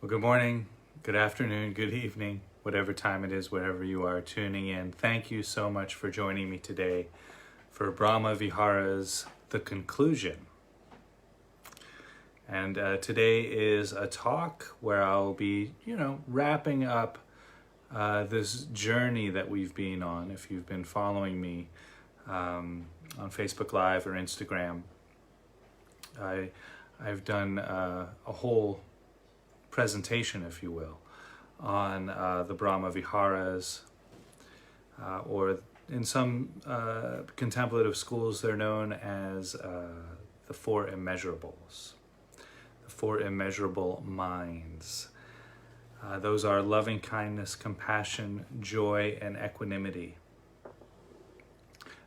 Well, good morning, good afternoon, good evening, whatever time it is, wherever you are tuning in. Thank you so much for joining me today for Brahma Viharas, The Conclusion. And today is a talk where I'll be, wrapping up this journey that we've been on. If you've been following me on Facebook Live or Instagram, I've done a whole presentation, if you will, on the Brahma Viharas, or in some contemplative schools they're known as the Four Immeasurables, the Four Immeasurable Minds. Those are loving kindness, compassion, joy, and equanimity.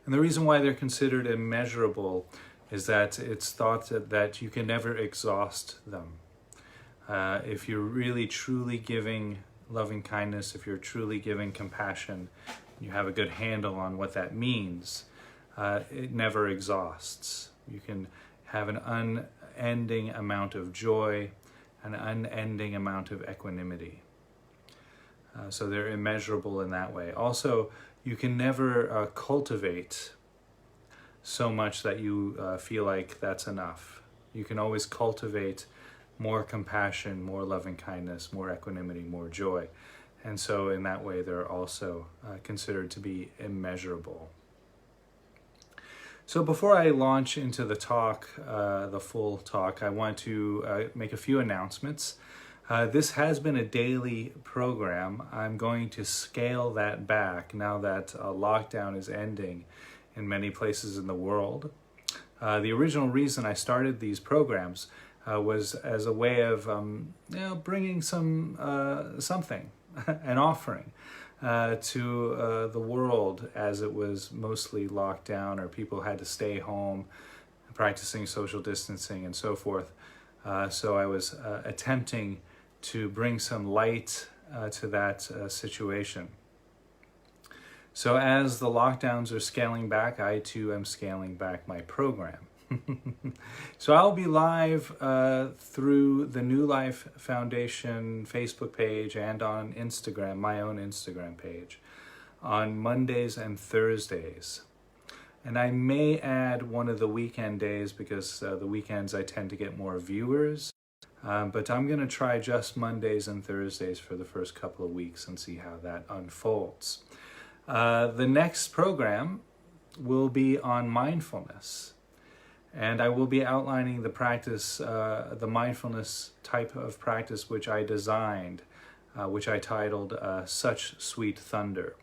And the reason why they're considered immeasurable is that it's thought that you can never exhaust them. If you're really truly giving loving kindness, if you're truly giving compassion, you have a good handle on what that means, it never exhausts. You can have an unending amount of joy, an unending amount of equanimity. So they're immeasurable in that way. Also, you can never cultivate so much that you feel like that's enough. You can always cultivate more compassion, more loving kindness, more equanimity, more joy. And so in that way, they're also considered to be immeasurable. So before I launch into the talk, the full talk, I want to make a few announcements. This has been a daily program. I'm going to scale that back now that lockdown is ending in many places in the world. The original reason I started these programs was as a way of bringing something, an offering to the world as it was mostly locked down, or people had to stay home practicing social distancing and so forth. So I was attempting to bring some light to that situation. So as the lockdowns are scaling back, I too am scaling back my program. So I'll be live through the New Life Foundation Facebook page and on Instagram, my own Instagram page, on Mondays and Thursdays. And I may add one of the weekend days because the weekends I tend to get more viewers. But I'm going to try just Mondays and Thursdays for the first couple of weeks and see how that unfolds. The next program will be on mindfulness. And I will be outlining the practice, the mindfulness type of practice which I designed, which I titled Such Sweet Thunder.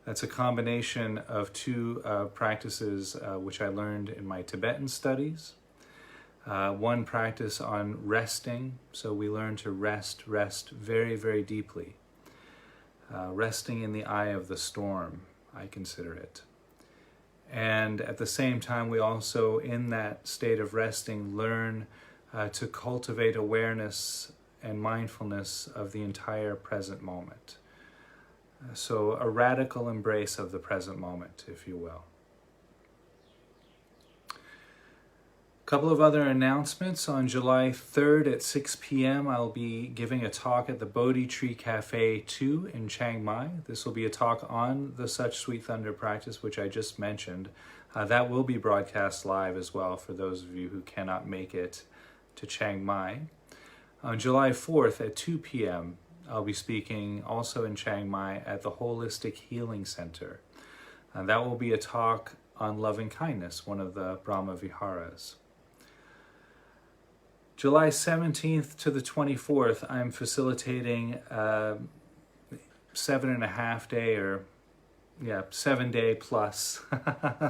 That's a combination of two practices which I learned in my Tibetan studies. One practice on resting, so we learn to rest very, very deeply. Resting in the eye of the storm, I consider it. And at the same time, we also, in that state of resting, learn to cultivate awareness and mindfulness of the entire present moment. So a radical embrace of the present moment, if you will. A couple of other announcements. On July 3rd at 6 p.m., I'll be giving a talk at the Bodhi Tree Cafe 2 in Chiang Mai. This will be a talk on the Such Sweet Thunder practice, which I just mentioned. That will be broadcast live as well for those of you who cannot make it to Chiang Mai. On July 4th at 2 p.m., I'll be speaking also in Chiang Mai at the Holistic Healing Center. That will be a talk on loving kindness, one of the Brahma Viharas. July 17th to the 24th, I'm facilitating a 7-day plus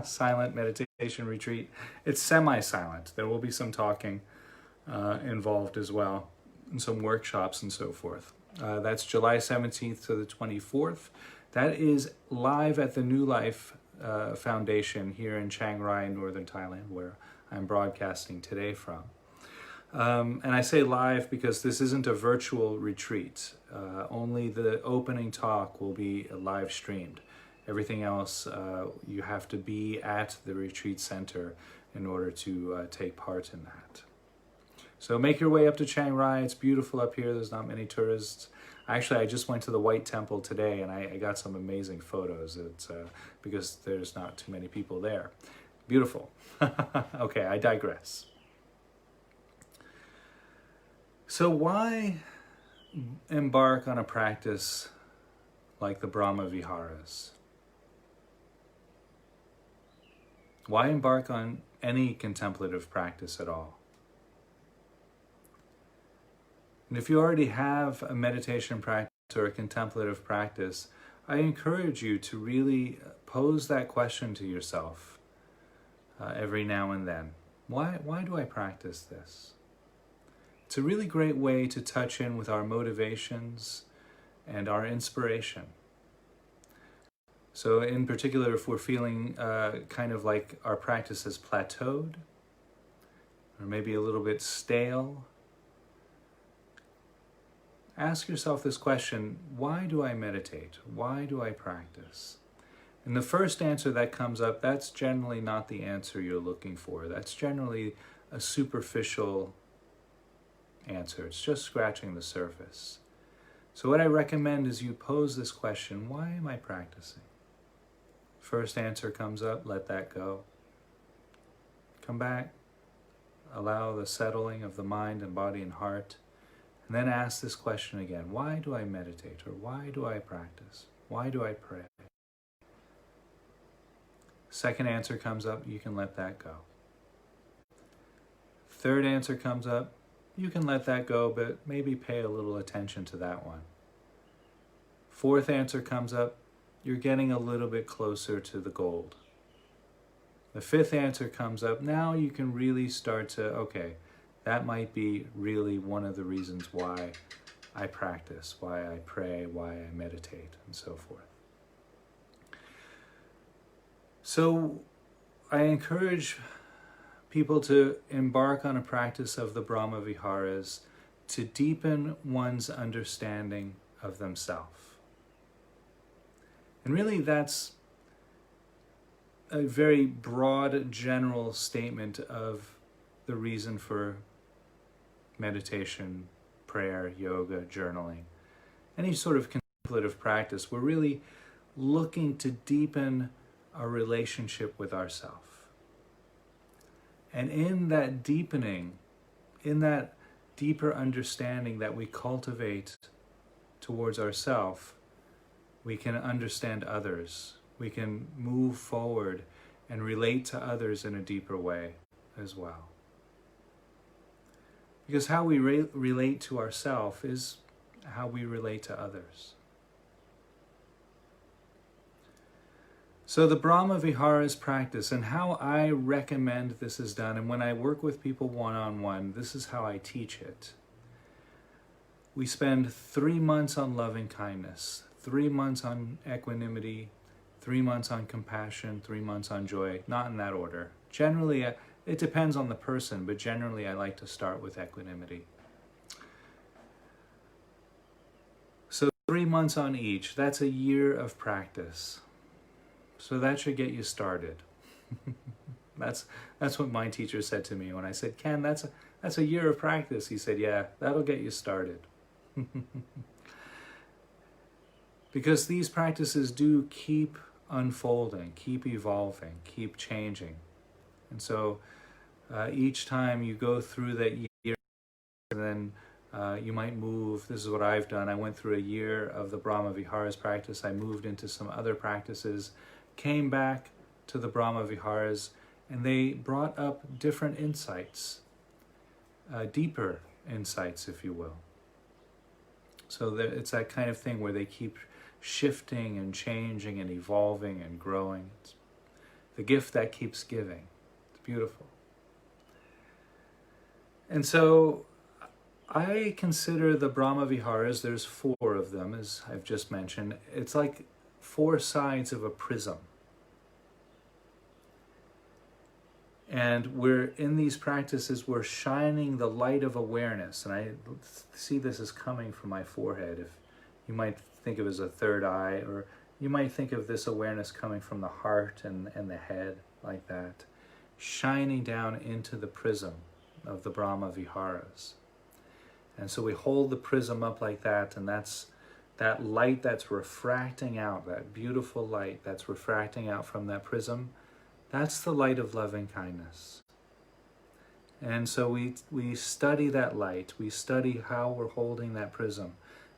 silent meditation retreat. It's semi-silent. There will be some talking involved as well, and some workshops and so forth. That's July 17th to the 24th. That is live at the New Life Foundation here in Chiang Rai, northern Thailand, where I'm broadcasting today from. And I say live because this isn't a virtual retreat. Only the opening talk will be live streamed. Everything else, you have to be at the retreat center in order to take part in that. So make your way up to Chiang Rai. It's beautiful up here. There's not many tourists. Actually, I just went to the White Temple today, and I got some amazing photos. It's because there's not too many people there. Beautiful. Okay, I digress. So why embark on a practice like the Brahma Viharas? Why embark on any contemplative practice at all? And if you already have a meditation practice or a contemplative practice, I encourage you to really pose that question to yourself every now and then. Why do I practice this? It's a really great way to touch in with our motivations and our inspiration. So in particular, if we're feeling kind of like our practice has plateaued, or maybe a little bit stale, ask yourself this question: why do I meditate? Why do I practice? And the first answer that comes up, that's generally not the answer you're looking for. That's generally a superficial answer. It's just scratching the surface. So what I recommend is you pose this question: why am I practicing? First answer comes up, let that go. Come back, allow the settling of the mind and body and heart, and then ask this question again: why do I meditate? Or why do I practice? Why do I pray? Second answer comes up, you can let that go. Third answer comes up, you can let that go, but maybe pay a little attention to that one. Fourth answer comes up, you're getting a little bit closer to the gold. The fifth answer comes up, now you can really start to, okay, that might be really one of the reasons why I practice, why I pray, why I meditate, and so forth. So I encourage people to embark on a practice of the Brahma Viharas to deepen one's understanding of themselves. And really that's a very broad general statement of the reason for meditation, prayer, yoga, journaling, any sort of contemplative practice. We're really looking to deepen our relationship with ourself. And in that deepening, in that deeper understanding that we cultivate towards ourself, we can understand others. We can move forward and relate to others in a deeper way as well. Because how we relate to ourselves is how we relate to others. So the Brahma Viharas practice, and how I recommend this is done, and when I work with people one-on-one, this is how I teach it. We spend 3 months on loving kindness, 3 months on equanimity, 3 months on compassion, 3 months on joy, not in that order. Generally, it depends on the person, but generally I like to start with equanimity. So 3 months on each, that's a year of practice. So that should get you started. That's what my teacher said to me when I said, Ken, that's a year of practice. He said, yeah, that'll get you started. Because these practices do keep unfolding, keep evolving, keep changing. And so each time you go through that year, and then you might move. This is what I've done. I went through a year of the Brahma Viharas practice. I moved into some other practices, came back to the Brahma Viharas, and they brought up different insights, deeper insights, if you will. So it's that kind of thing where they keep shifting and changing and evolving and growing. It's the gift that keeps giving. It's beautiful. And so I consider the Brahma Viharas, there's 4 of them, as I've just mentioned. It's like 4 sides of a prism. And we're in these practices, we're shining the light of awareness. And I see this as coming from my forehead. If you might think of it as a third eye, or you might think of this awareness coming from the heart and the head, like that, shining down into the prism. of the Brahma Viharas. And so we hold the prism up like that, and that's that light that's refracting out, that beautiful light that's refracting out from that prism, that's the light of loving kindness. And so we study that light, we study how we're holding that prism,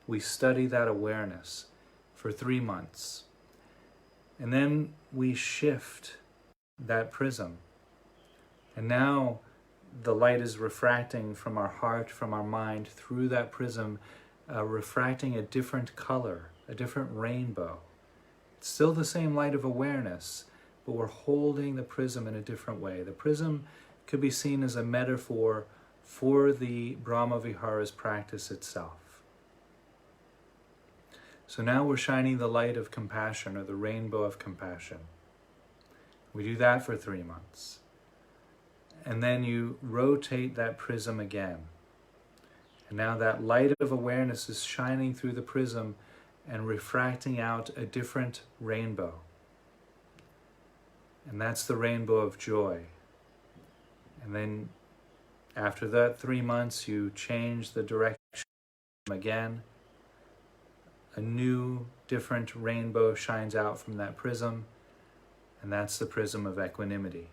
we study that awareness for 3 months. And then we shift that prism. And now the light is refracting from our heart, from our mind, through that prism, refracting a different color, a different rainbow. It's still the same light of awareness, but we're holding the prism in a different way. The prism could be seen as a metaphor for the Brahma Viharas practice itself. So now we're shining the light of compassion, or the rainbow of compassion. We do that for 3 months. And then you rotate that prism again. And now that light of awareness is shining through the prism and refracting out a different rainbow. And that's the rainbow of joy. And then after that 3 months, you change the direction again. A new, different rainbow shines out from that prism, and that's the prism of equanimity,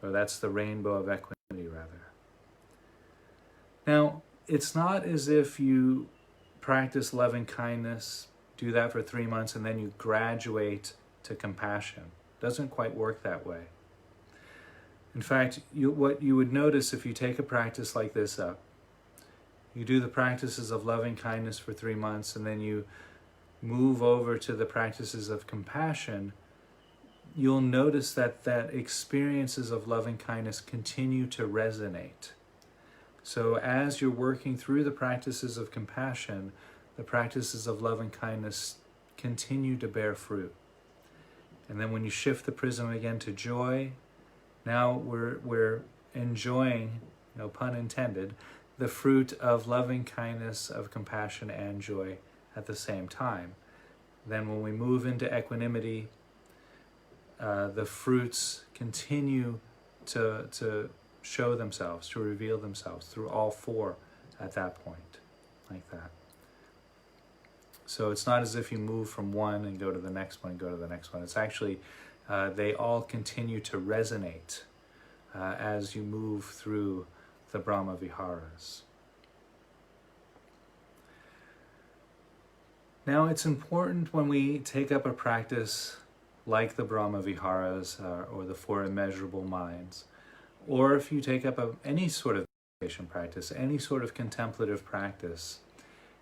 or that's the rainbow of equanimity, rather. Now, it's not as if you practice loving kindness, do that for 3 months, and then you graduate to compassion. It doesn't quite work that way. In fact, what you would notice if you take a practice like this up, you do the practices of loving kindness for 3 months, and then you move over to the practices of compassion, you'll notice that experiences of loving kindness continue to resonate. So as you're working through the practices of compassion, the practices of loving kindness continue to bear fruit. And then when you shift the prism again to joy, now we're enjoying, no pun intended, the fruit of loving kindness, of compassion and joy at the same time. Then when we move into equanimity, the fruits continue to show themselves, to reveal themselves through all 4 at that point, like that. So it's not as if you move from one and go to the next one and go to the next one. It's actually, they all continue to resonate as you move through the Brahma Viharas. Now, it's important when we take up a practice like the Brahma Viharas or the 4 immeasurable minds, or if you take up any sort of meditation practice, any sort of contemplative practice,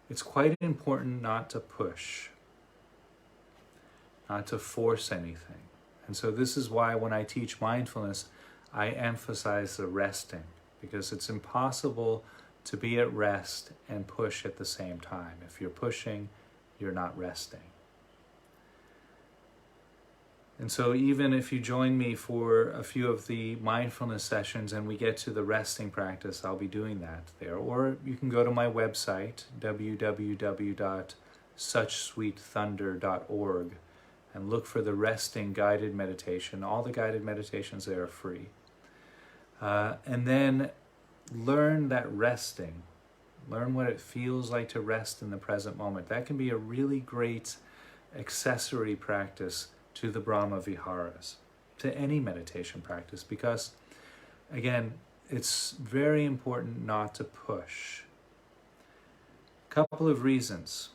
it's quite important not to push, not to force anything. And so this is why when I teach mindfulness, I emphasize the resting, because it's impossible to be at rest and push at the same time. If you're pushing, you're not resting. And so even if you join me for a few of the mindfulness sessions and we get to the resting practice, I'll be doing that there. Or you can go to my website, www.suchsweetthunder.org, and look for the resting guided meditation. All the guided meditations there are free. And then learn that resting. Learn what it feels like to rest in the present moment. That can be a really great accessory practice to the Brahma Viharas, to any meditation practice, because, again, it's very important not to push. A couple of reasons.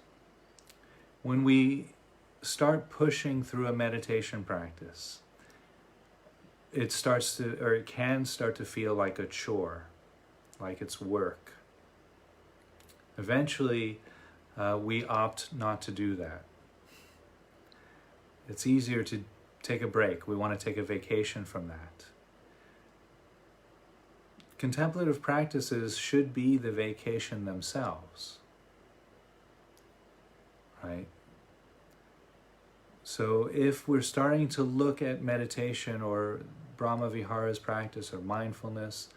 When we start pushing through a meditation practice, it can start to feel like a chore, like it's work. Eventually, we opt not to do that. It's easier to take a break. We want to take a vacation from that. Contemplative practices should be the vacation themselves, right? So if we're starting to look at meditation or Brahma Viharas practice or mindfulness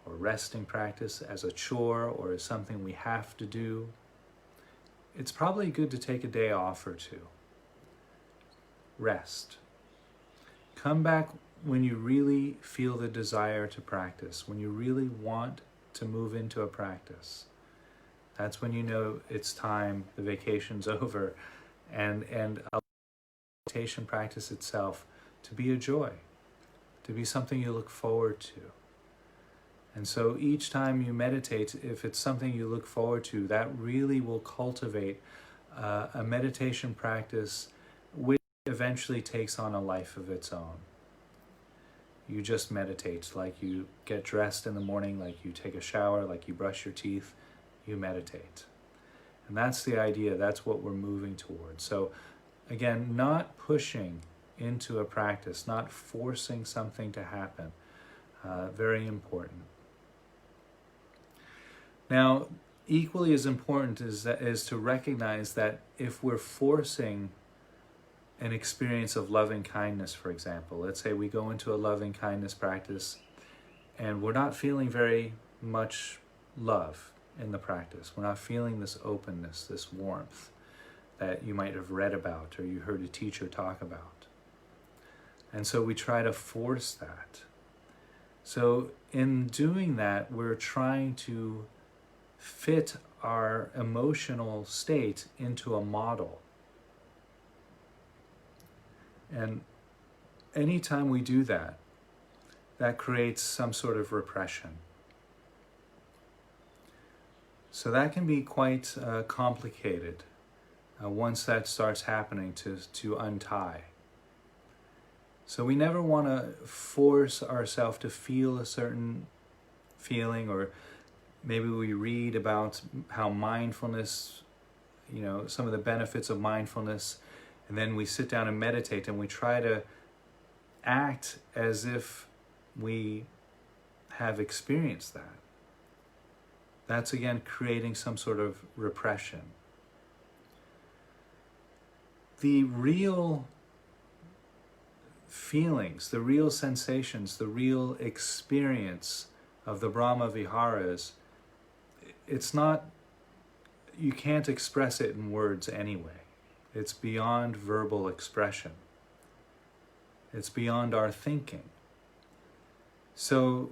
or resting practice as a chore or as something we have to do, it's probably good to take a day off or two. Rest. Come back when you really feel the desire to practice, when you really want to move into a practice. That's when you know it's time, the vacation's over, and a meditation practice itself to be a joy, to be something you look forward to. And so each time you meditate, if it's something you look forward to, that really will cultivate a meditation practice which eventually takes on a life of its own. You just meditate, like you get dressed in the morning, like you take a shower, like you brush your teeth, you meditate. And that's the idea, that's what we're moving towards. So again, not pushing into a practice, not forcing something to happen. Very important. Now, equally as important is to recognize that if we're forcing an experience of loving kindness, for example, let's say we go into a loving kindness practice and we're not feeling very much love in the practice. We're not feeling this openness, this warmth that you might have read about or you heard a teacher talk about. And so we try to force that. So in doing that, we're trying to fit our emotional state into a model. And anytime we do that, that creates some sort of repression. So that can be quite complicated once that starts happening to untie. So we never want to force ourselves to feel a certain feeling, or maybe we read about how mindfulness, some of the benefits of mindfulness, and then we sit down and meditate and we try to act as if we have experienced that. That's again creating some sort of repression. The real feelings, the real sensations, the real experience of the Brahma Viharas, it's not, you can't express it in words anyway. It's beyond verbal expression. It's beyond our thinking. So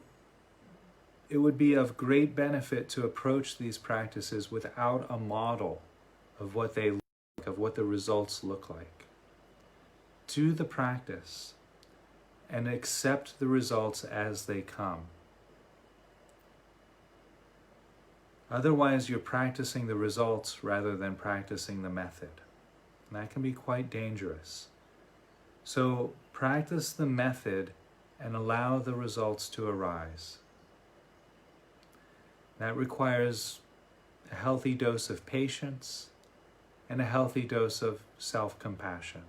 it would be of great benefit to approach these practices without a model of what they look like, of what the results look like. Do the practice and accept the results as they come. Otherwise, you're practicing the results rather than practicing the method. And that can be quite dangerous. So practice the method and allow the results to arise. That requires a healthy dose of patience and a healthy dose of self-compassion.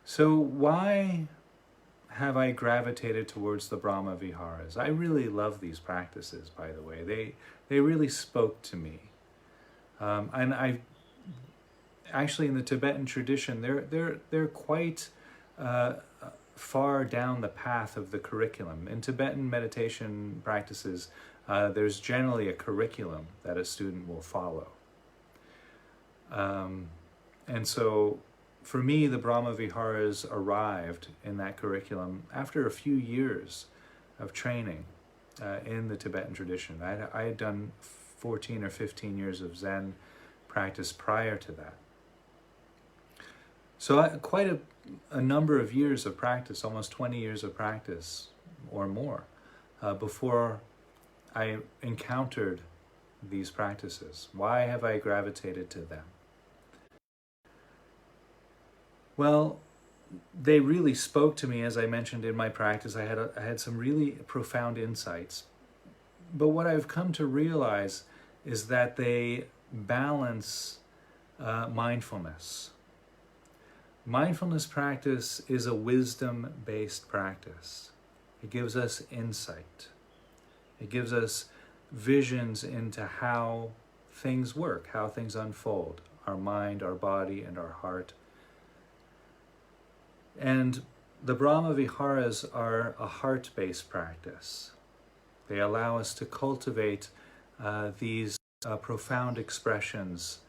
So why have I gravitated towards the Brahma Viharas? I really love these practices, by the way. They really spoke to me. And I actually, in the Tibetan tradition, they're quite far down the path of the curriculum. In Tibetan meditation practices, there's generally a curriculum that a student will follow. And so for me, the Brahma Viharas arrived in that curriculum after a few years of training in the Tibetan tradition. I had done 14 or 15 years of Zen practice prior to that. So quite a number of years of practice, almost 20 years of practice or more, before I encountered these practices. Why have I gravitated to them? Well, they really spoke to me, as I mentioned in my practice. I had some really profound insights. But what I've come to realize is that they balance mindfulness. Mindfulness practice is a wisdom-based practice. It gives us insight. It gives us visions into how things work, how things unfold, our mind, our body, and our heart. And the Brahma Viharas are a heart-based practice. They allow us to cultivate these profound expressions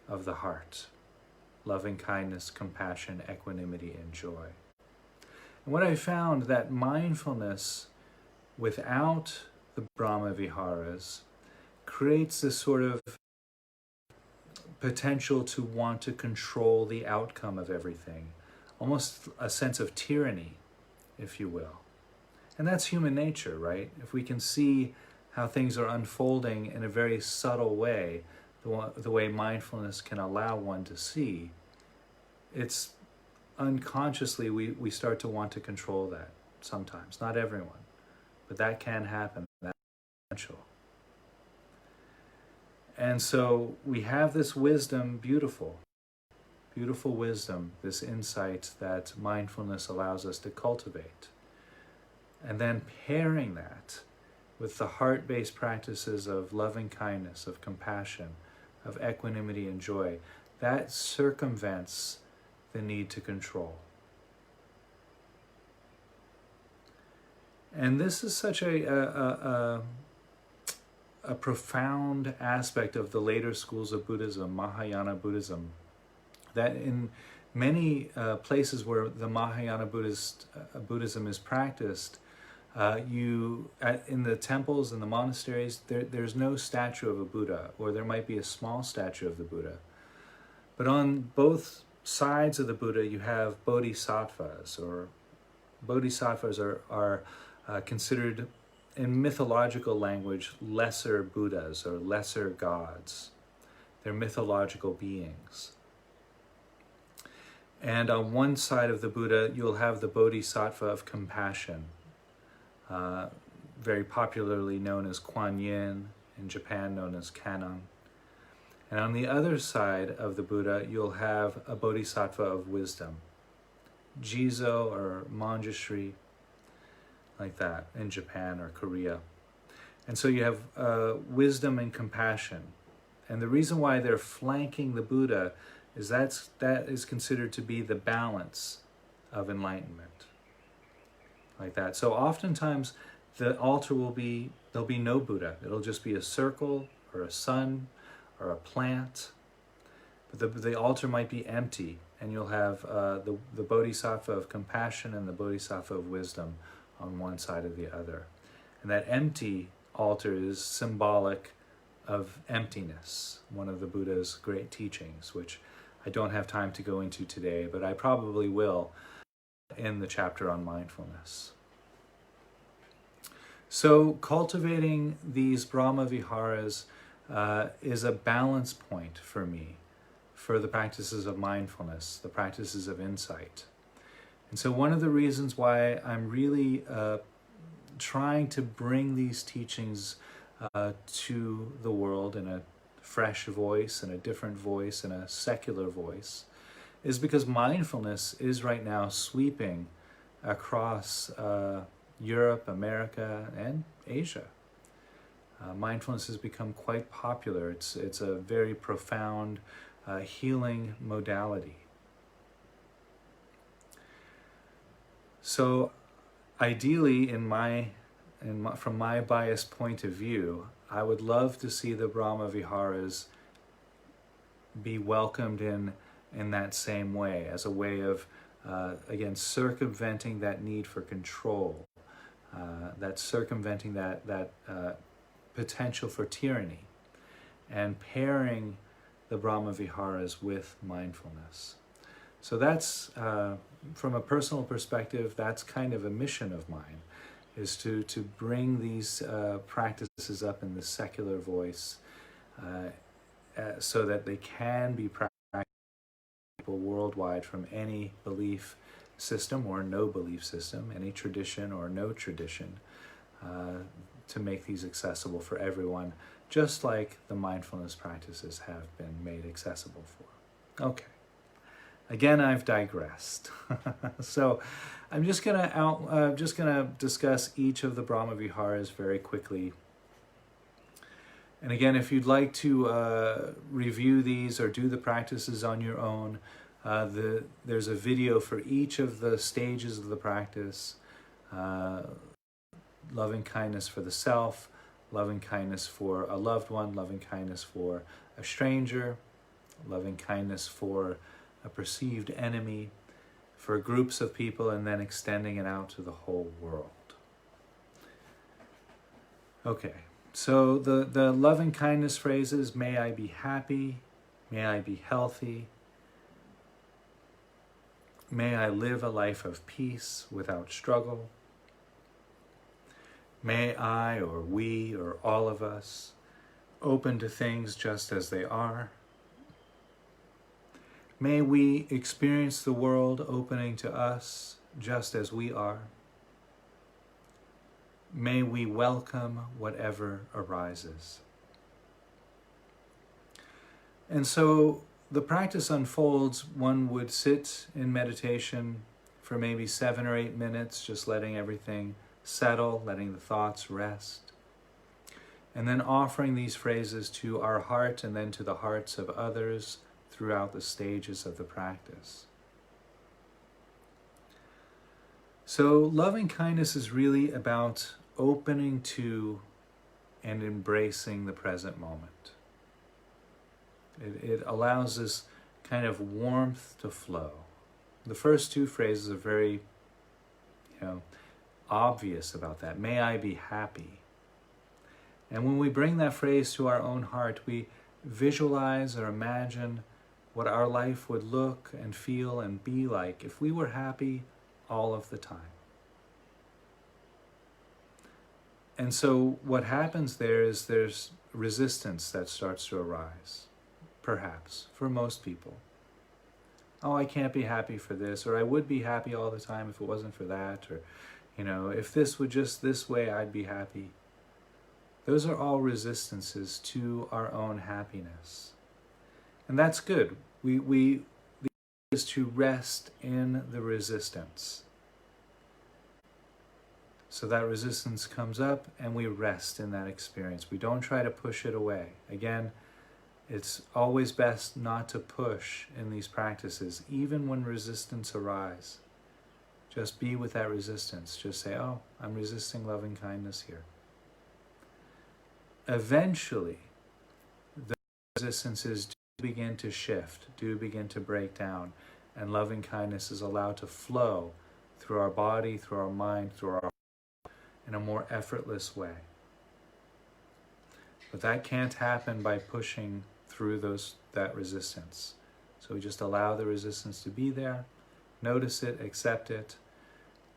of the heart. loving kindness, compassion, equanimity, and joy. And what I found that mindfulness without the Brahma Viharas creates this sort of potential to want to control the outcome of everything, almost a sense of tyranny, if you will. And that's human nature, right? If we can see how things are unfolding in a very subtle way, the way mindfulness can allow one to see, it's unconsciously we start to want to control that sometimes. Not everyone, but that can happen. That's potential. And so we have this wisdom, beautiful wisdom, this insight that mindfulness allows us to cultivate. And then pairing that with the heart-based practices of loving kindness, of compassion, of equanimity and joy, that circumvents the need to control. And this is such a profound aspect of the later schools of Buddhism, Mahayana Buddhism, that in many places where the Mahayana Buddhism is practiced, in the temples and the monasteries, there's no statue of a Buddha, or there might be a small statue of the Buddha. But on both sides of the Buddha, you have bodhisattvas, or bodhisattvas are considered, in mythological language, lesser Buddhas or lesser gods. They're mythological beings. And on one side of the Buddha, you'll have the bodhisattva of compassion, very popularly known as Kuan Yin, in Japan known as Kannon. And on the other side of the Buddha, you'll have a bodhisattva of wisdom, Jizo or Manjushri, like that, in Japan or Korea. And so you have wisdom and compassion. And the reason why they're flanking the Buddha is that is considered to be the balance of enlightenment, like that. So oftentimes the altar there'll be no Buddha. It'll just be a circle or a sun or a plant. But the altar might be empty, and you'll have the bodhisattva of compassion and the bodhisattva of wisdom on one side or the other. And that empty altar is symbolic of emptiness, one of the Buddha's great teachings, which I don't have time to go into today, but I probably will in the chapter on mindfulness. So cultivating these Brahma Viharas is a balance point for me, for the practices of mindfulness, the practices of insight. And so one of the reasons why I'm really trying to bring these teachings to the world in a fresh voice, and a different voice, and a secular voice, is because mindfulness is right now sweeping across Europe, America, and Asia. Mindfulness has become quite popular. It's a very profound healing modality. So ideally, from my biased point of view, I would love to see the Brahma Viharas be welcomed in that same way, as a way of, again, circumventing that need for control, that circumventing that potential for tyranny, and pairing the Brahma Viharas with mindfulness. So that's, from a personal perspective, that's kind of a mission of mine, is to bring these practices up in the secular voice so that they can be practiced by people worldwide from any belief system or no belief system, any tradition or no tradition, to make these accessible for everyone, just like the mindfulness practices have been made accessible for. Okay. Again, I've digressed. So I'm just gonna discuss each of the Brahma Viharas very quickly. And again, if you'd like to review these or do the practices on your own, there's a video for each of the stages of the practice. Loving kindness for the self, loving kindness for a loved one, loving kindness for a stranger, loving kindness for a perceived enemy, for groups of people, and then extending it out to the whole world. Okay, so the loving kindness phrases: may I be happy, may I be healthy, may I live a life of peace without struggle, may I, or we, or all of us, open to things just as they are. May we experience the world opening to us just as we are. May we welcome whatever arises. And so the practice unfolds. One would sit in meditation for maybe 7 or 8 minutes, just letting everything settle, letting the thoughts rest, and then offering these phrases to our heart and then to the hearts of others throughout the stages of the practice. So loving kindness is really about opening to and embracing the present moment. It allows this kind of warmth to flow. The first 2 phrases are very, obvious about that. May I be happy. And when we bring that phrase to our own heart, we visualize or imagine what our life would look and feel and be like if we were happy all of the time. And so what happens there is there's resistance that starts to arise, perhaps, for most people. Oh, I can't be happy for this, or I would be happy all the time if it wasn't for that, or, if this were just this way, I'd be happy. Those are all resistances to our own happiness. And that's good. The idea is to rest in the resistance. So that resistance comes up and we rest in that experience. We don't try to push it away. Again, it's always best not to push in these practices, even when resistance arises. Just be with that resistance. Just say, oh, I'm resisting loving kindness here. Eventually, the resistances do begin to shift, do begin to break down, and loving kindness is allowed to flow through our body, through our mind, through our heart, in a more effortless way. But that can't happen by pushing through that resistance. So we just allow the resistance to be there, notice it, accept it,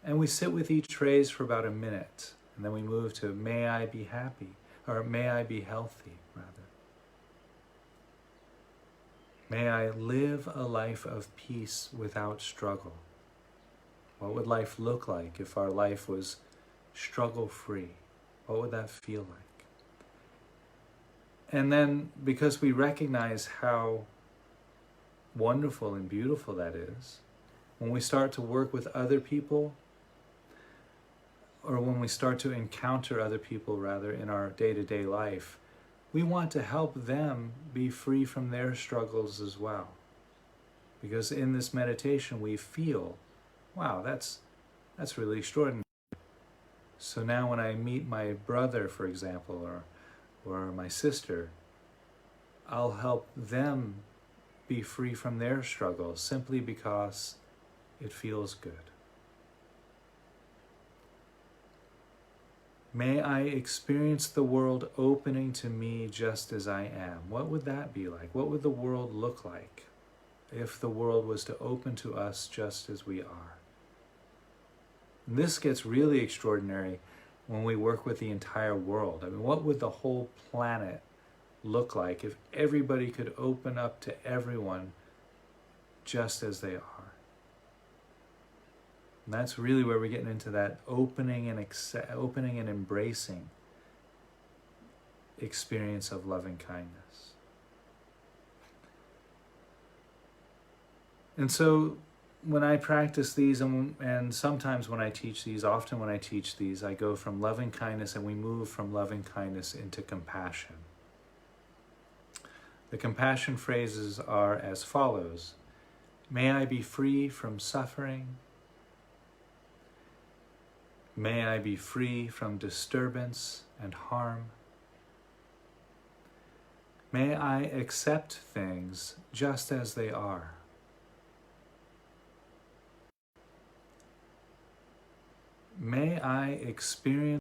and we sit with each phrase for about a minute, and then we move to may I be happy, or may I be healthy, rather. May I live a life of peace without struggle. What would life look like if our life was struggle-free? What would that feel like? And then, because we recognize how wonderful and beautiful that is, when we start to work with other people, or when we start to encounter other people, rather, in our day-to-day life, we want to help them be free from their struggles as well. Because in this meditation, we feel, wow, that's really extraordinary. So now when I meet my brother, for example, or my sister, I'll help them be free from their struggles simply because it feels good. May I experience the world opening to me just as I am. What would that be like? What would the world look like if the world was to open to us just as we are? And this gets really extraordinary when we work with the entire world. I mean, what would the whole planet look like if everybody could open up to everyone just as they are? And that's really where we're getting into that opening and embracing experience of loving kindness. And so when I practice these, and sometimes when I teach these, often when I teach these, I go from loving kindness and we move from loving kindness into compassion. The compassion phrases are as follows: may I be free from suffering. May I be free from disturbance and harm. May I accept things just as they are. may I experience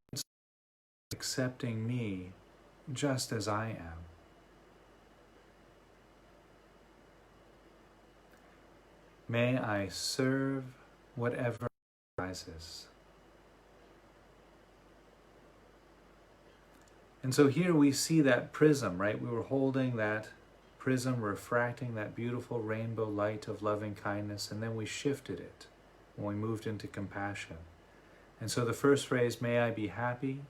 accepting me just as I am. May I serve whatever arises. And so here we see that prism, right? We were holding that prism, refracting that beautiful rainbow light of loving kindness, and then we shifted it when we moved into compassion. And so the first phrase, may I be happy.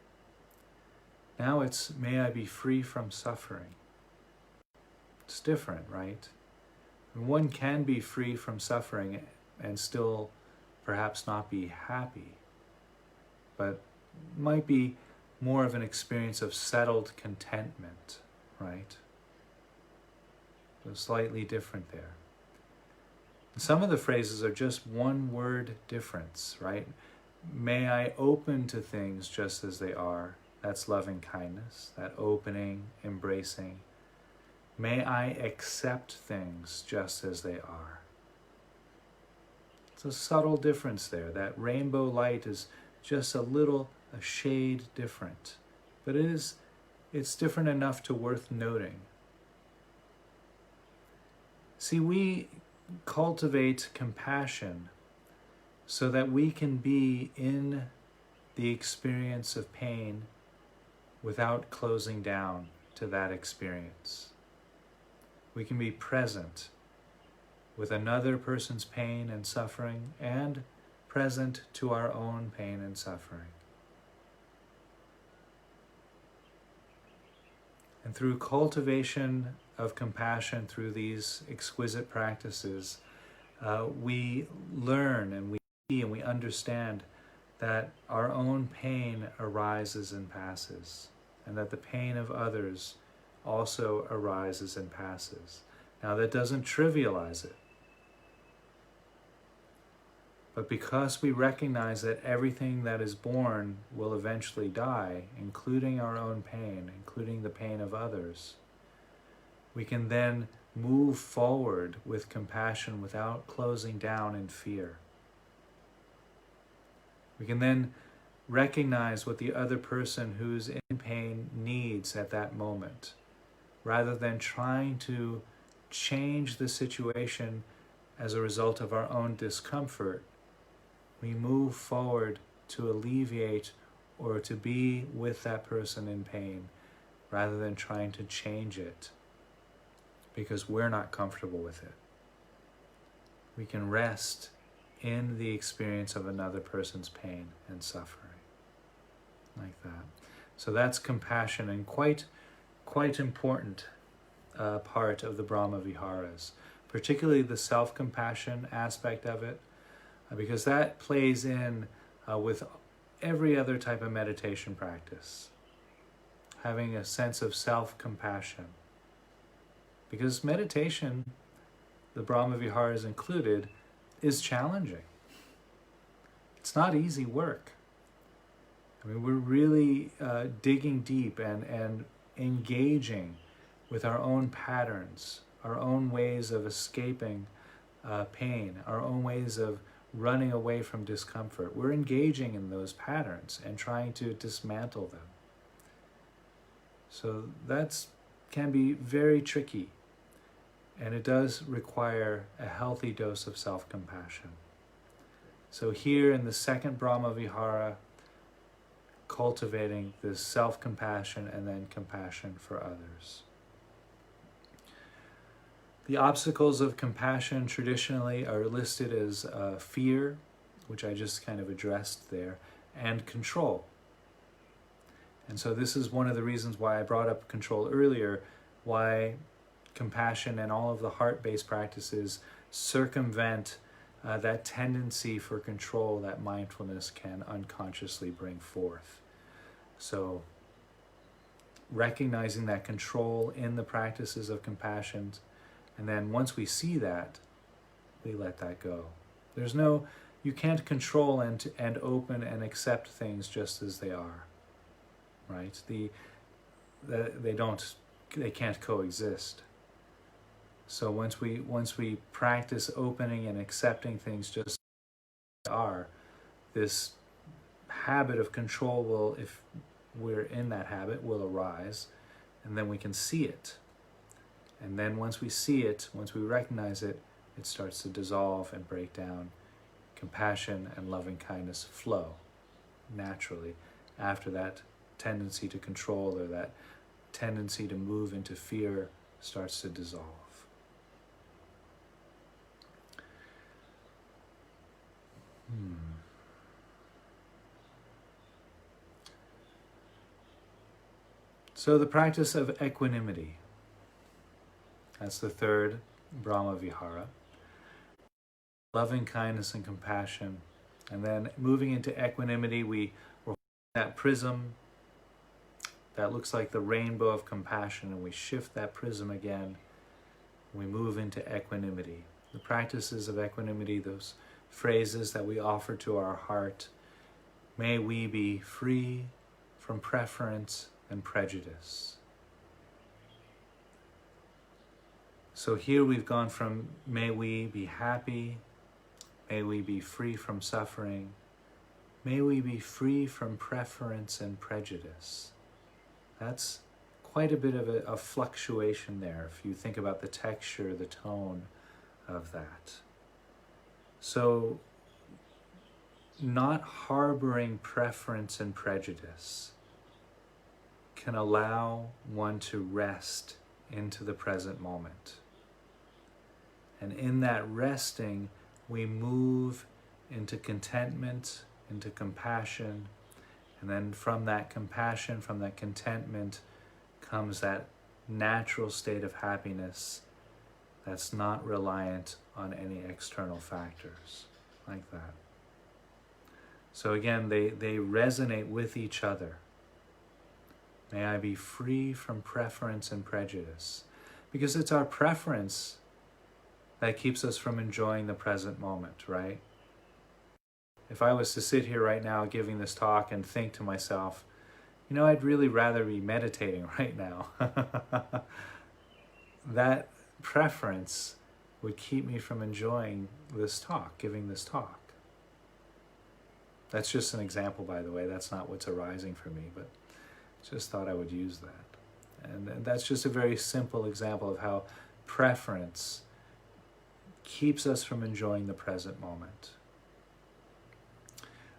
Now it's, may I be free from suffering. It's different, right? One can be free from suffering and still perhaps not be happy, but might be more of an experience of settled contentment, right? So slightly different there. Some of the phrases are just one word difference, right? May I open to things just as they are. That's loving kindness, that opening, embracing. May I accept things just as they are. It's a subtle difference there. That rainbow light is just a shade different. But it's different enough to worth noting. See, we cultivate compassion so that we can be in the experience of pain without closing down to that experience. We can be present with another person's pain and suffering and present to our own pain and suffering. And through cultivation of compassion, through these exquisite practices, we learn and we see and we understand that our own pain arises and passes, and that the pain of others also arises and passes. Now, that doesn't trivialize it. But because we recognize that everything that is born will eventually die, including our own pain, including the pain of others, we can then move forward with compassion without closing down in fear. We can then recognize what the other person who's in pain needs at that moment, rather than trying to change the situation as a result of our own discomfort. We move forward to alleviate or to be with that person in pain, rather than trying to change it because we're not comfortable with it. We can rest in the experience of another person's pain and suffering, like that. So that's compassion, and quite important part of the Brahma Viharas, particularly the self-compassion aspect of it, because that plays in with every other type of meditation practice, having a sense of self-compassion. Because meditation, the Brahma Viharas included, is challenging. It's not easy work. I mean, we're really digging deep and engaging with our own patterns, our own ways of escaping pain, our own ways of running away from discomfort. We're engaging in those patterns and trying to dismantle them. So that can be very tricky, and it does require a healthy dose of self-compassion. So here in the second Brahma Vihara, cultivating this self-compassion and then compassion for others. The obstacles of compassion traditionally are listed as fear, which I just kind of addressed there, and control. And so this is one of the reasons why I brought up control earlier, why compassion and all of the heart-based practices circumvent that tendency for control that mindfulness can unconsciously bring forth. So recognizing that control in the practices of compassion, and then once we see that, we let that go. You can't control and open and accept things just as they are, right? They can't coexist. So once we practice opening and accepting things just as they are, this habit of control will, if we're in that habit, will arise, and then we can see it. And then once we see it, once we recognize it, it starts to dissolve and break down. Compassion and loving kindness flow naturally after that tendency to control, or that tendency to move into fear, starts to dissolve. So the practice of equanimity, that's the third Brahma Vihara. Loving kindness and compassion. And then moving into equanimity, we're holding that prism that looks like the rainbow of compassion, and we shift that prism again. We move into equanimity. The practices of equanimity, those phrases that we offer to our heart. May we be free from preference and prejudice. So here we've gone from may we be happy, may we be free from suffering, may we be free from preference and prejudice. That's quite a bit of a fluctuation there if you think about the texture, the tone of that. So not harboring preference and prejudice can allow one to rest into the present moment. And in that resting, we move into contentment, into compassion, and then from that compassion, from that contentment, comes that natural state of happiness that's not reliant on any external factors, like that. So again, they resonate with each other. May I be free from preference and prejudice. Because it's our preference that keeps us from enjoying the present moment, right? If I was to sit here right now giving this talk and think to myself, I'd really rather be meditating right now. That preference would keep me from enjoying this talk, giving this talk. That's just an example, by the way. That's not what's arising for me, but just thought I would use that. And that's just a very simple example of how preference keeps us from enjoying the present moment.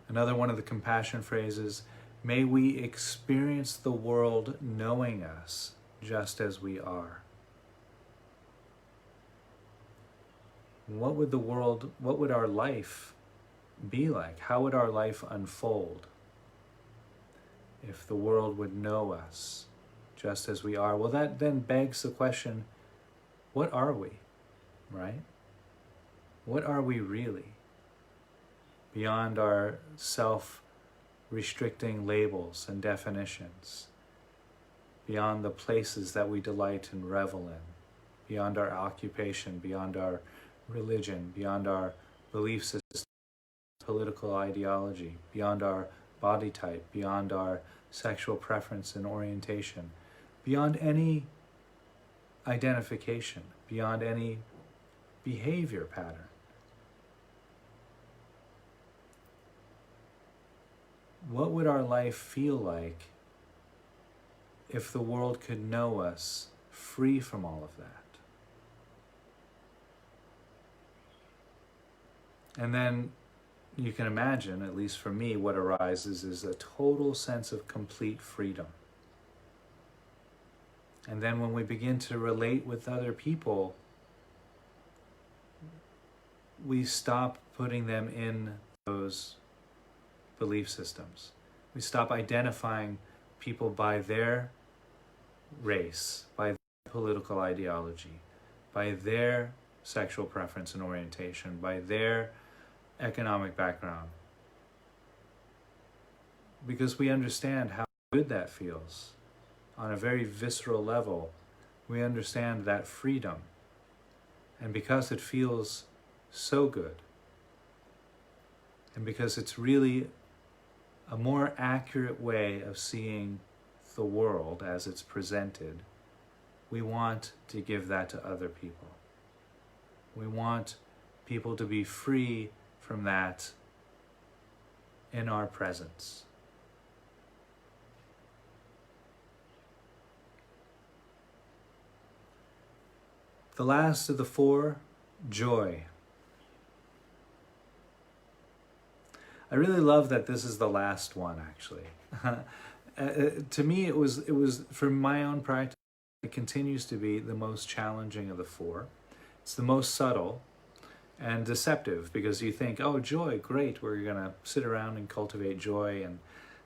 Another one of the compassion phrases, may we experience the world knowing us just as we are. What would our life be like? How would our life unfold if the world would know us just as we are? Well, that then begs the question, what are we, right? What are we really? Beyond our self-restricting labels and definitions, beyond the places that we delight and revel in, beyond our occupation, beyond our religion, beyond our belief system, political ideology, beyond our body type, beyond our sexual preference and orientation, beyond any identification, beyond any behavior pattern. What would our life feel like if the world could know us free from all of that? And then you can imagine, at least for me, what arises is a total sense of complete freedom. And then when we begin to relate with other people, we stop putting them in those belief systems. We stop identifying people by their race, by their political ideology, by their sexual preference and orientation, by their economic background. Because we understand how good that feels. On a very visceral level, we understand that freedom. And because it feels so good, and because it's really a more accurate way of seeing the world as it's presented, we want to give that to other people. We want people to be free from that in our presence. The last of the four, joy. I really love that this is the last one, actually. To me, it was for my own practice, it continues to be the most challenging of the four. It's the most subtle and deceptive, because you think, oh, joy, great, we're going to sit around and cultivate joy and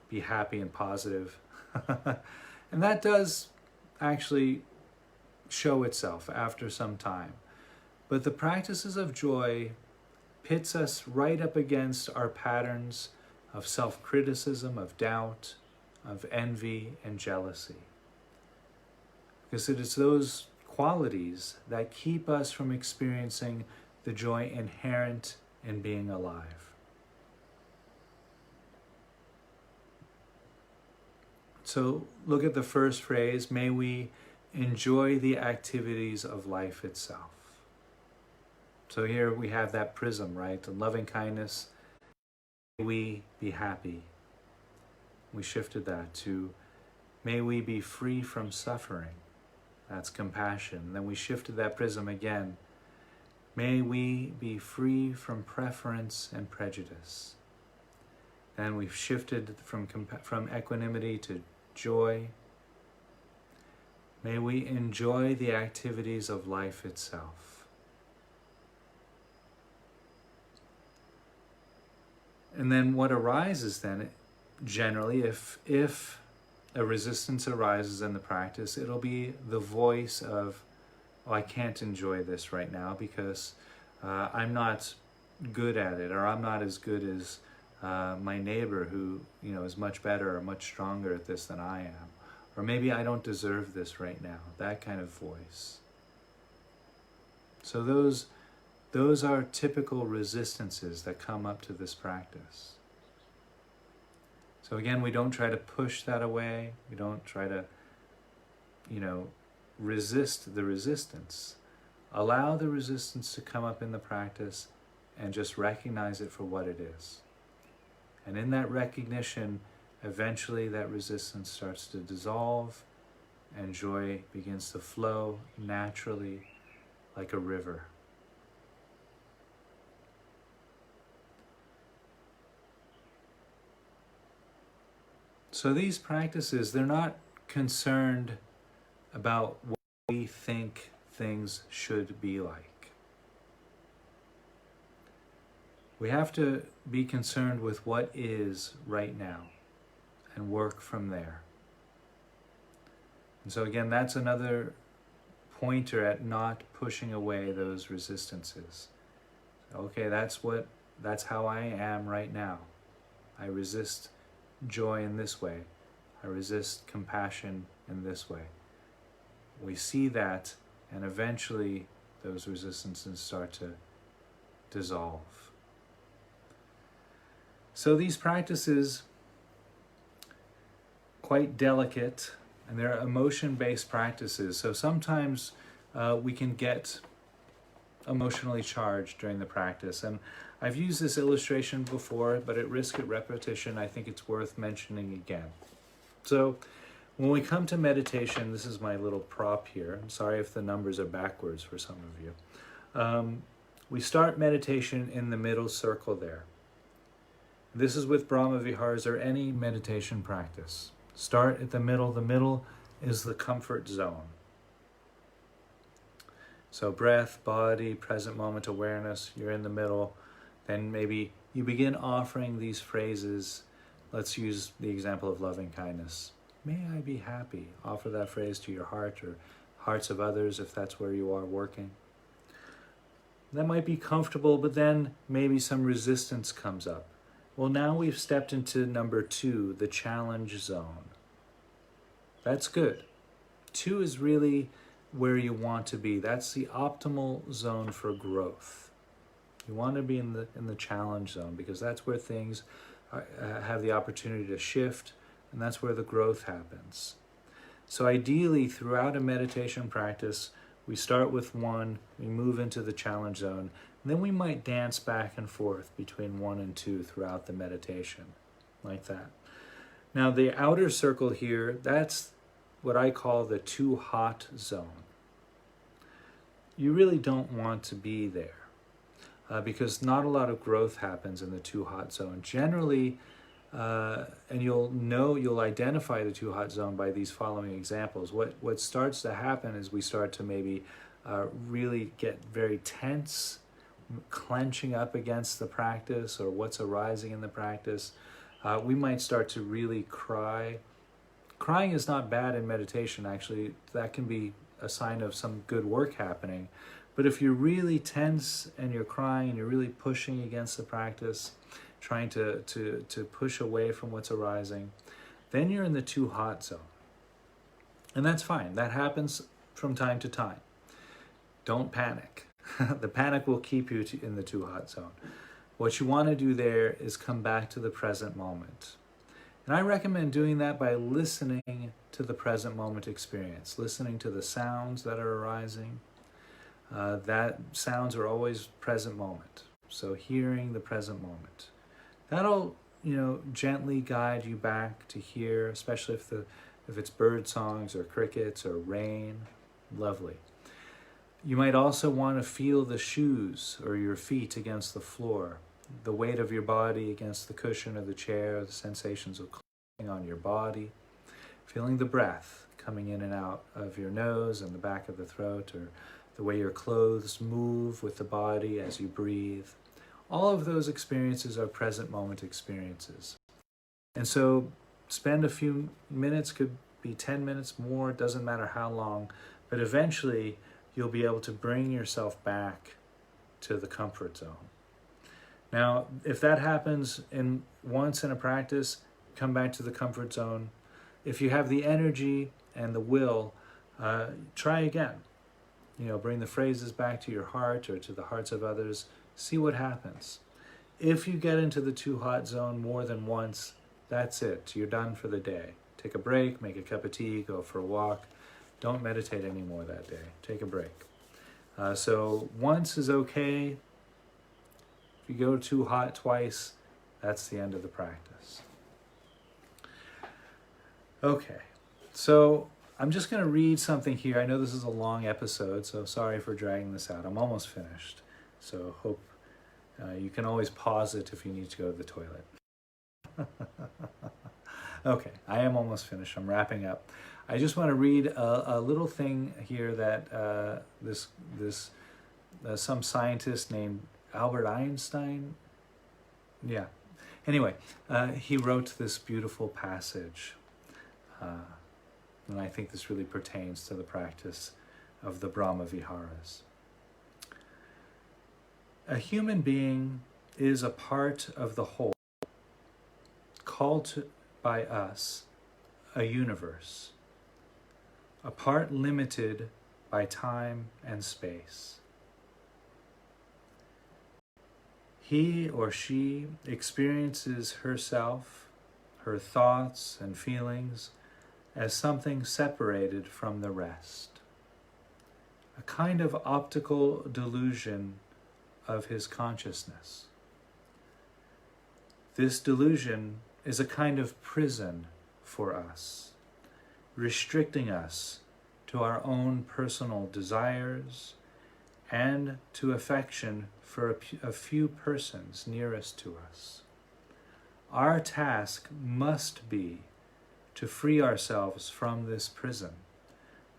be happy and positive. And that does actually show itself after some time. But the practices of joy pits us right up against our patterns of self-criticism, of doubt, of envy and jealousy. Because it is those qualities that keep us from experiencing the joy inherent in being alive. So look at the first phrase, may we enjoy the activities of life itself. So here we have that prism, right? The loving kindness, may we be happy. We shifted that to, may we be free from suffering. That's compassion. Then we shifted that prism again. May we be free from preference and prejudice. Then we've shifted from equanimity to joy. May we enjoy the activities of life itself. And then what arises then, generally, if a resistance arises in the practice, it'll be the voice of, oh, I can't enjoy this right now because I'm not good at it, or I'm not as good as my neighbor who is much better or much stronger at this than I am. Or maybe I don't deserve this right now, that kind of voice. So those are typical resistances that come up to this practice. So again, we don't try to push that away. We don't try to, resist the resistance. Allow the resistance to come up in the practice and just recognize it for what it is. And in that recognition, eventually that resistance starts to dissolve and joy begins to flow naturally like a river. So these practices, they're not concerned about what we think things should be like. We have to be concerned with what is right now and work from there. And so again, that's another pointer at not pushing away those resistances. Okay, that's how I am right now. I resist joy in this way. I resist compassion in this way. We see that, and eventually those resistances start to dissolve. So these practices, quite delicate, and they're emotion-based practices. So sometimes we can get emotionally charged during the practice. And I've used this illustration before, but at risk of repetition, I think it's worth mentioning again. So when we come to meditation, this is my little prop here. I'm sorry if the numbers are backwards for some of you. We start meditation in the middle circle there. This is with Brahma Viharas or any meditation practice. Start at the middle. The middle is the comfort zone. So breath, body, present moment awareness, you're in the middle. Then maybe you begin offering these phrases. Let's use the example of loving kindness. May I be happy. Offer that phrase to your heart or hearts of others if that's where you are working. That might be comfortable, but then maybe some resistance comes up. Well, now we've stepped into number 2, the challenge zone. That's good. 2 is really where you want to be. That's the optimal zone for growth. You want to be in the challenge zone because that's where things have the opportunity to shift, and that's where the growth happens. So ideally, throughout a meditation practice, we start with 1, we move into the challenge zone, And then we might dance back and forth between 1 and 2 throughout the meditation, like that. Now the outer circle here, that's what I call the too hot zone. You really don't want to be there because not a lot of growth happens in the too hot zone. Generally, and you'll identify the too hot zone by these following examples. What starts to happen is we start to maybe really get very tense, clenching up against the practice or what's arising in the practice. We might start to really cry. Crying is not bad in meditation, actually. That can be a sign of some good work happening. But if you're really tense and you're crying and you're really pushing against the practice, trying to push away from what's arising, then you're in the too hot zone. And that's fine. That happens from time to time. Don't panic. The panic will keep you in the too hot zone. What you want to do there is come back to the present moment. And I recommend doing that by listening to the present moment experience, listening to the sounds that are arising. That sounds are always present moment. So hearing the present moment. That'll, gently guide you back to hear, especially if it's bird songs or crickets or rain. Lovely. You might also want to feel the shoes or your feet against the floor, the weight of your body against the cushion of the chair, the sensations of clothing on your body, feeling the breath coming in and out of your nose and the back of the throat, or the way your clothes move with the body as you breathe. All of those experiences are present moment experiences. And so spend a few minutes, could be 10 minutes more, it doesn't matter how long, but eventually you'll be able to bring yourself back to the comfort zone. Now, if that happens once in a practice, come back to the comfort zone. If you have the energy and the will, try again. Bring the phrases back to your heart or to the hearts of others. See what happens. If you get into the too hot zone more than once, that's it. You're done for the day. Take a break, make a cup of tea, go for a walk. Don't meditate anymore that day. Take a break. So once is okay. If you go too hot twice, that's the end of the practice. Okay, so I'm just going to read something here. I know this is a long episode, so sorry for dragging this out. I'm almost finished, so hope you can always pause it if you need to go to the toilet. Okay, I am almost finished. I'm wrapping up. I just want to read a little thing here that some scientist named Albert Einstein, anyway, he wrote this beautiful passage. And I think this really pertains to the practice of the Brahma Viharas. A human being is a part of the whole, called by us a universe, a part limited by time and space. He or she experiences herself, her thoughts and feelings as something separated from the rest, a kind of optical delusion of his consciousness. This delusion is a kind of prison for us, restricting us to our own personal desires and to affection for a few persons nearest to us. Our task must be to free ourselves from this prison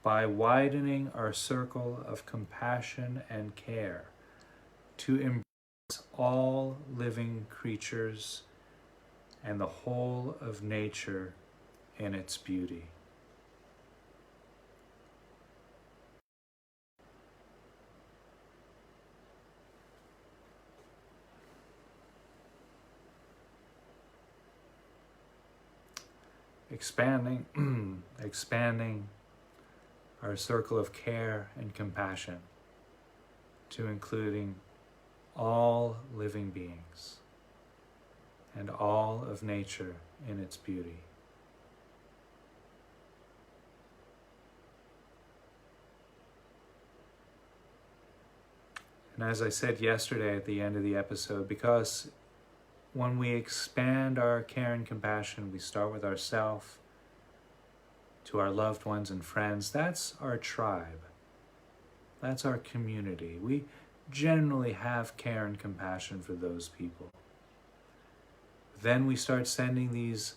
by widening our circle of compassion and care to embrace all living creatures and the whole of nature in its beauty. Expanding our circle of care and compassion to including all living beings and all of nature in its beauty. And as I said yesterday at the end of the episode, because when we expand our care and compassion, we start with ourselves, to our loved ones and friends. That's our tribe. That's our community. We generally have care and compassion for those people. Then we start sending these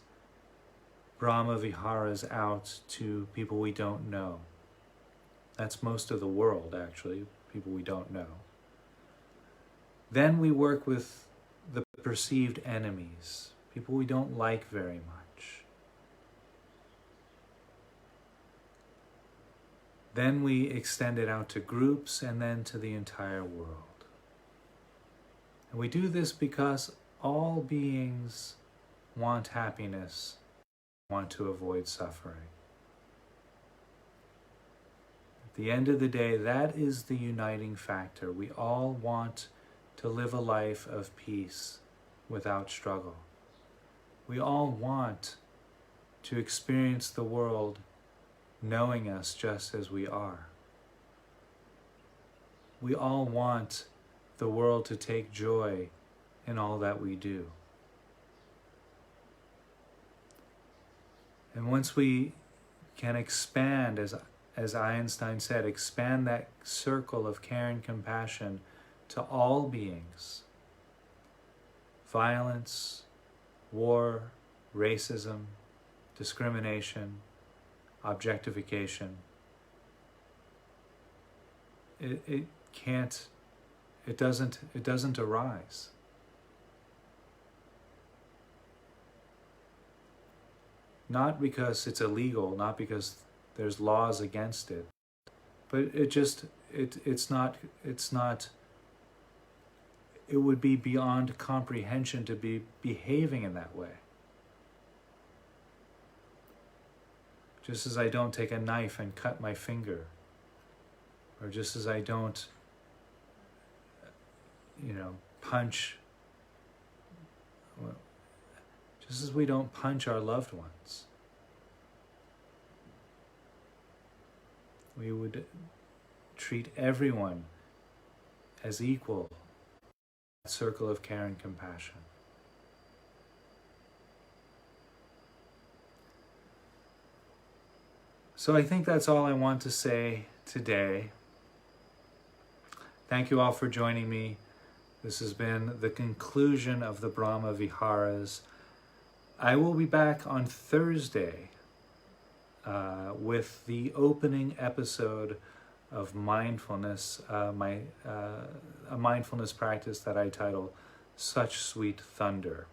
Brahma Viharas out to people we don't know. That's most of the world, actually, people we don't know. Then we work with the perceived enemies, people we don't like very much. Then we extend it out to groups and then to the entire world. And we do this because all beings want happiness, want to avoid suffering. At the end of the day, that is the uniting factor. We all want to live a life of peace without struggle. We all want to experience the world knowing us just as we are. We all want the world to take joy in all that we do. And once we can expand, as Einstein said, expand that circle of care and compassion to all beings, violence, war, racism, discrimination, objectification, it doesn't arise. Not because it's illegal, not because there's laws against it, but it would be beyond comprehension to be behaving in that way. Just as I don't take a knife and cut my finger, or just as I don't, punch, just as we don't punch our loved ones, we would treat everyone as equal, that circle of care and compassion. So I think that's all I want to say today. Thank you all for joining me. This has been the conclusion of the Brahma Viharas. I will be back on Thursday with the opening episode of mindfulness, a mindfulness practice that I title Such Sweet Thunder.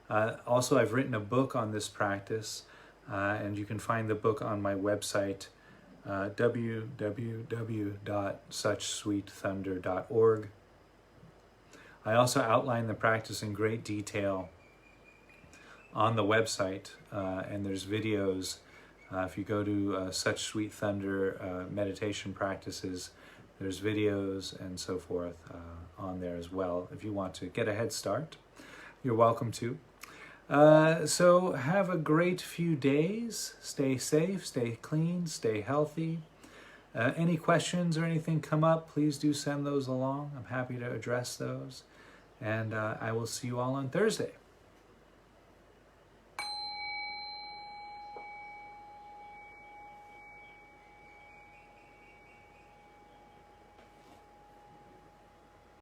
Also, I've written a book on this practice, and you can find the book on my website, www.suchsweetthunder.org. I also outline the practice in great detail on the website, and there's videos. If you go to Such Sweet Thunder meditation practices, there's videos and so forth on there as well. If you want to get a head start, you're welcome to. So have a great few days. Stay safe, stay clean, stay healthy. Any questions or anything come up, please do send those along. I'm happy to address those. And I will see you all on Thursday.